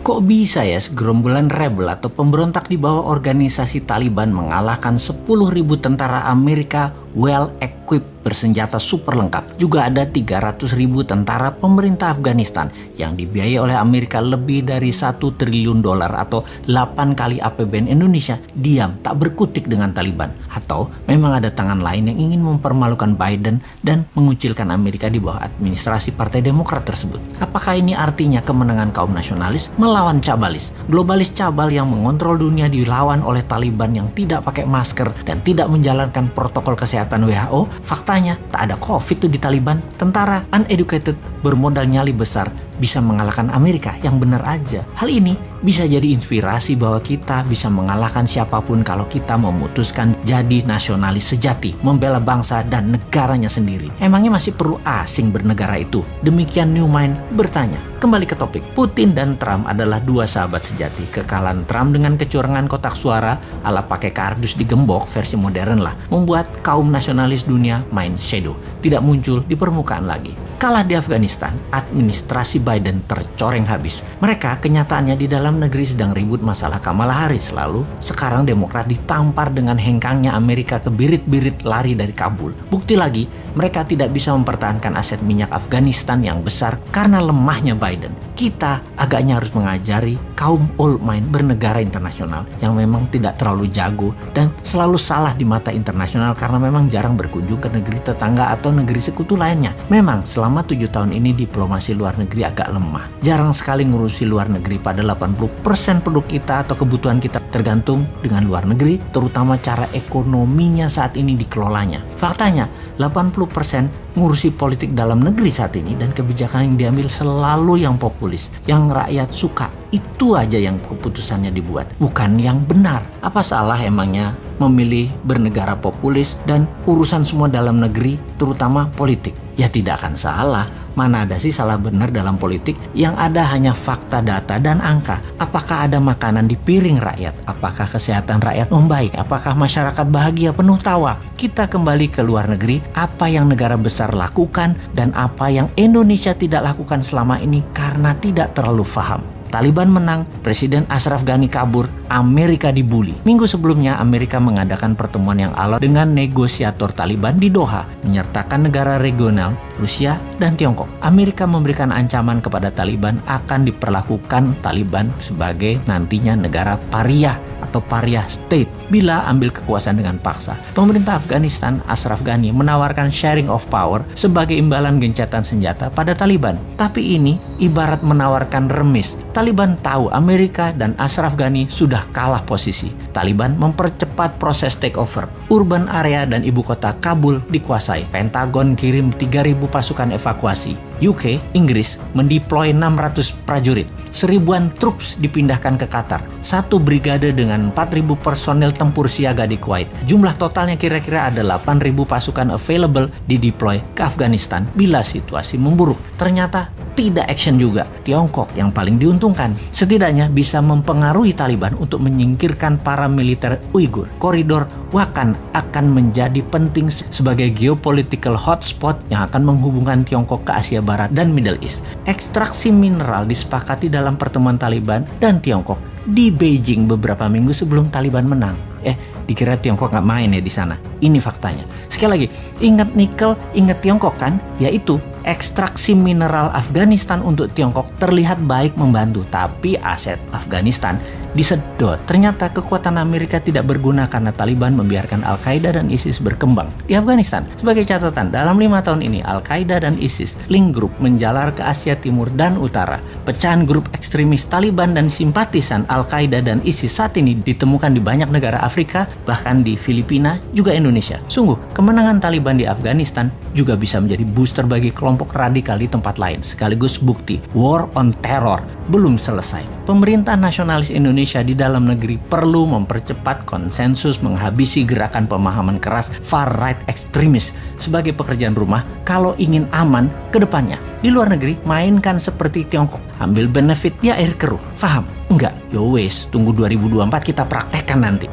Kok bisa ya segerombolan rebel atau pemberontak di bawah organisasi Taliban mengalahkan 10.000 tentara Amerika well-equipped bersenjata super lengkap. Juga ada 300.000 tentara pemerintah Afghanistan yang dibiayai oleh Amerika lebih dari $1 triliun atau 8 kali APBN Indonesia diam tak berkutik dengan Taliban. Atau memang ada tangan lain yang ingin mempermalukan Biden dan mengucilkan Amerika di bawah administrasi Partai Demokrat tersebut. Apakah ini artinya kemenangan kaum nasionalis melawan cabalis? Globalis cabal yang mengontrol dunia dilawan oleh Taliban yang tidak pakai masker dan tidak menjalankan protokol kesehatan WHO. Faktanya tak ada COVID tuh di Taliban. Tentara uneducated bermodal nyali besar bisa mengalahkan Amerika yang benar aja. Hal ini bisa jadi inspirasi bahwa kita bisa mengalahkan siapapun kalau kita memutuskan jadi nasionalis sejati, membela bangsa dan negaranya sendiri. Emangnya masih perlu asing bernegara itu? Demikian New Mind bertanya. Kembali ke topik, Putin dan Trump adalah dua sahabat sejati. Kekalahan Trump dengan kecurangan kotak suara ala pakai kardus digembok versi modern lah, membuat kaum nasionalis dunia main shadow, tidak muncul di permukaan lagi. Kalah di Afghanistan, administrasi Biden tercoreng habis. Mereka kenyataannya di dalam negeri sedang ribut masalah Kamala Harris. Lalu sekarang Demokrat ditampar dengan hengkangnya Amerika ke birit-birit lari dari Kabul. Bukti lagi, mereka tidak bisa mempertahankan aset minyak Afghanistan yang besar karena lemahnya Biden. Kita agaknya harus mengajari kaum old mind bernegara internasional yang memang tidak terlalu jago dan selalu salah di mata internasional karena memang jarang berkunjung ke negeri tetangga atau negeri sekutu lainnya. Memang selama 7 tahun ini diplomasi luar negeri agak lemah. Jarang sekali ngurusi luar negeri, pada 80% produk kita atau kebutuhan kita tergantung dengan luar negeri, terutama cara ekonominya saat ini dikelolanya. Faktanya, 80% ngurusi politik dalam negeri saat ini dan kebijakan yang diambil selalu yang populis, yang rakyat suka. Itu aja yang keputusannya dibuat, bukan yang benar. Apa salah emangnya memilih bernegara populis dan urusan semua dalam negeri, terutama politik? Ya tidak akan salah. Mana ada sih salah benar dalam politik? Yang ada hanya fakta, data, dan angka. Apakah ada makanan di piring rakyat? Apakah kesehatan rakyat membaik? Apakah masyarakat bahagia penuh tawa? Kita kembali ke luar negeri, apa yang negara besar lakukan dan apa yang Indonesia tidak lakukan selama ini karena tidak terlalu paham. Taliban menang, Presiden Ashraf Ghani kabur, Amerika dibully. Minggu sebelumnya, Amerika mengadakan pertemuan yang alot dengan negosiator Taliban di Doha, menyertakan negara regional, Rusia, dan Tiongkok. Amerika memberikan ancaman kepada Taliban akan diperlakukan Taliban sebagai nantinya negara pariah atau pariah state bila ambil kekuasaan dengan paksa. Pemerintah Afghanistan, Ashraf Ghani, menawarkan sharing of power sebagai imbalan gencatan senjata pada Taliban. Tapi ini ibarat menawarkan remis. Taliban tahu Amerika dan Ashraf Ghani sudah kalah posisi. Taliban mempercepat proses takeover. Urban area dan ibu kota Kabul dikuasai. Pentagon kirim 3.000 pasukan evakuasi. UK, Inggris, mendeploy 600 prajurit. 1.000-an troops dipindahkan ke Qatar. 1 brigade dengan 4.000 personel tempur siaga di Kuwait. Jumlah totalnya kira-kira ada 8.000 pasukan available dideploy ke Afghanistan bila situasi memburuk. Ternyata tidak action juga. Tiongkok yang paling diuntungkan. Setidaknya bisa mempengaruhi Taliban untuk menyingkirkan para militer Uighur. Koridor Wakhan akan menjadi penting sebagai geopolitical hotspot yang akan menghubungkan Tiongkok ke Asia Barat dan Middle East. Ekstraksi mineral disepakati dalam pertemuan Taliban dan Tiongkok di Beijing beberapa minggu sebelum Taliban menang. Dikira Tiongkok nggak main ya di sana. Ini faktanya. Sekali lagi, ingat nikel, ingat Tiongkok kan? Yaitu ekstraksi mineral Afghanistan untuk Tiongkok terlihat baik membantu, tapi aset Afghanistan disedot. Ternyata kekuatan Amerika tidak berguna karena Taliban membiarkan Al-Qaeda dan ISIS berkembang di Afghanistan. Sebagai catatan, dalam 5 tahun ini Al-Qaeda dan ISIS link group menjalar ke Asia Timur dan Utara. Pecahan grup ekstremis Taliban dan simpatisan Al-Qaeda dan ISIS saat ini ditemukan di banyak negara Afrika, bahkan di Filipina, juga Indonesia. Sungguh, kemenangan Taliban di Afghanistan juga bisa menjadi booster bagi kelompok radikal di tempat lain, sekaligus bukti war on terror belum selesai. Pemerintah nasionalis Indonesia di dalam negeri perlu mempercepat konsensus menghabisi gerakan pemahaman keras far right ekstremis sebagai pekerjaan rumah kalau ingin aman ke depannya. Di luar negeri, mainkan seperti Tiongkok, ambil benefit di air keruh. Paham? Enggak? Yowes, tunggu 2024 kita praktekkan nanti.